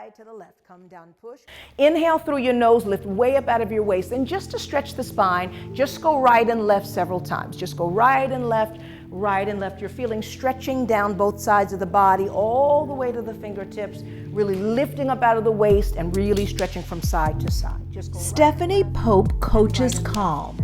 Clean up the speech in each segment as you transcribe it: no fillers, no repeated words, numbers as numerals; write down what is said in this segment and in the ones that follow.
side, to the left. Come down, push. Inhale through your nose, lift way up out of your waist. And just to stretch the spine, just go right and left several times. Just go right and left, right and left. You're feeling stretching down both sides of the body, all the way to the fingertips, really lifting up out of the waist and really stretching from side to side. Just go Stephanie Pope coaches calm.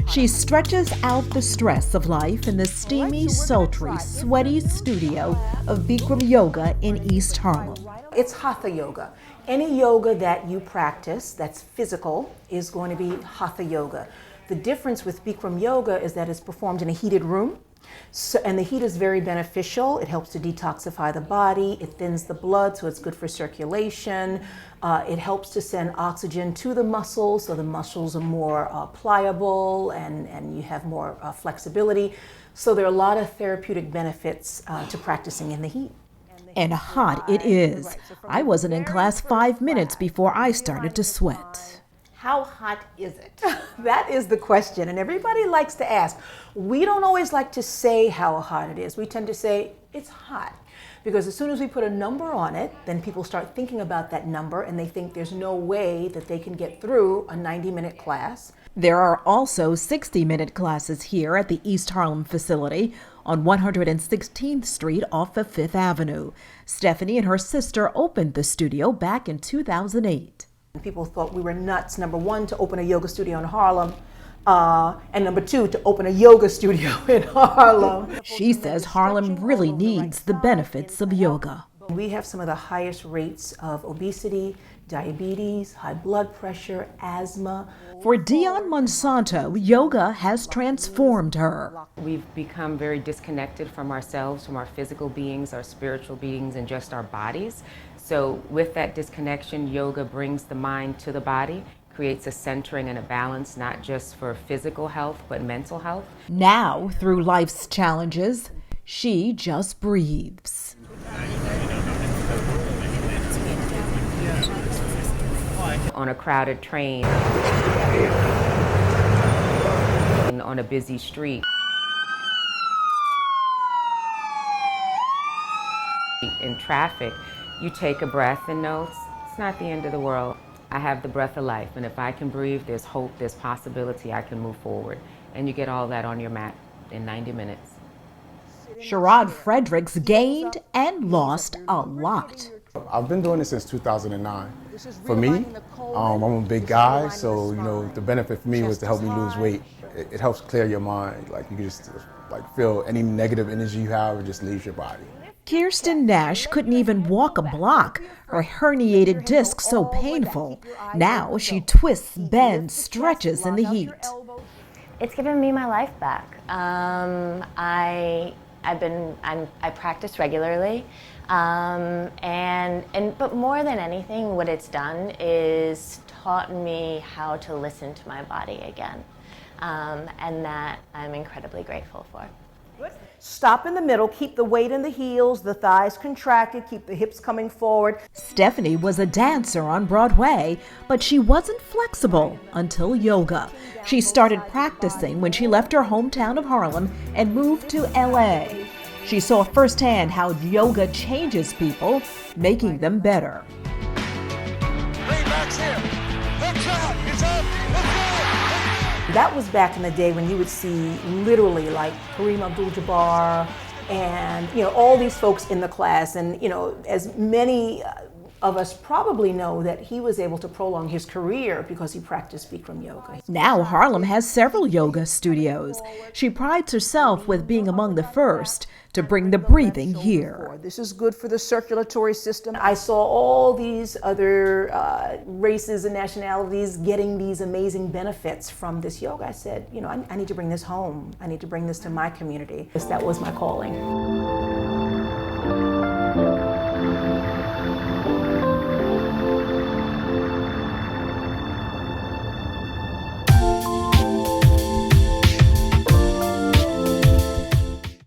She stretches out the stress of life in the steamy, sultry, sweaty studio of Bikram Yoga in East Harlem. It's Hatha Yoga. Any yoga that you practice that's physical is going to be Hatha Yoga. The difference with Bikram Yoga is that it's performed in a heated room. And the heat is very beneficial. It helps to detoxify the body. It thins the blood, so it's good for circulation. It helps to send oxygen to the muscles, so the muscles are more pliable and you have more flexibility. So there are a lot of therapeutic benefits to practicing in the heat. And hot it is. I wasn't in class 5 minutes before I started to sweat. How hot is it? That is the question, and everybody likes to ask. We don't always like to say how hot it is. We tend to say it's hot, because as soon as we put a number on it, then people start thinking about that number, and they think there's no way that they can get through a 90-minute class. There are also 60-minute classes here at the East Harlem facility on 116th Street off of 5th Avenue. Stephanie and her sister opened the studio back in 2008. People thought we were nuts, number one, to open a yoga studio in Harlem, and number two, to open a yoga studio in Harlem. She says Harlem really needs the benefits of yoga. We have some of the highest rates of obesity, diabetes, high blood pressure, asthma. For Dion Monsanto, yoga has transformed her. We've become very disconnected from ourselves, from our physical beings, our spiritual beings, and just our bodies. So with that disconnection, yoga brings the mind to the body, creates a centering and a balance, not just for physical health, but mental health. Now, through life's challenges, she just breathes. On a crowded train, on a busy street, in traffic, you take a breath and know it's not the end of the world. I have the breath of life, and if I can breathe, there's hope, there's possibility, I can move forward. And you get all that on your mat in 90 minutes. Sherrod Fredericks gained and lost a lot. I've been doing this since 2009. For me, I'm a big guy, so the benefit for me was to help me lose weight. It helps clear your mind. Like you can just feel any negative energy you have, it just leaves your body. Kirsten Nash couldn't even walk a block, her herniated disc so painful. Now she twists, bends, stretches in the heat. It's given me my life back. I practice regularly, but more than anything, what it's done is taught me how to listen to my body again, and that I'm incredibly grateful for. Stop in the middle, keep the weight in the heels, the thighs contracted, keep the hips coming forward. Stephanie was a dancer on Broadway, but she wasn't flexible until yoga. She started practicing when she left her hometown of Harlem and moved to LA. She saw firsthand how yoga changes people, making them better. That was back in the day when you would see literally like Kareem Abdul-Jabbar and all these folks in the class, and as many of us probably know that he was able to prolong his career because he practiced Bikram Yoga. Now Harlem has several yoga studios. She prides herself with being among the first to bring the breathing here. This is good for the circulatory system. I saw all these other races and nationalities getting these amazing benefits from this yoga. I said, I need to bring this home. I need to bring this to my community. That was my calling.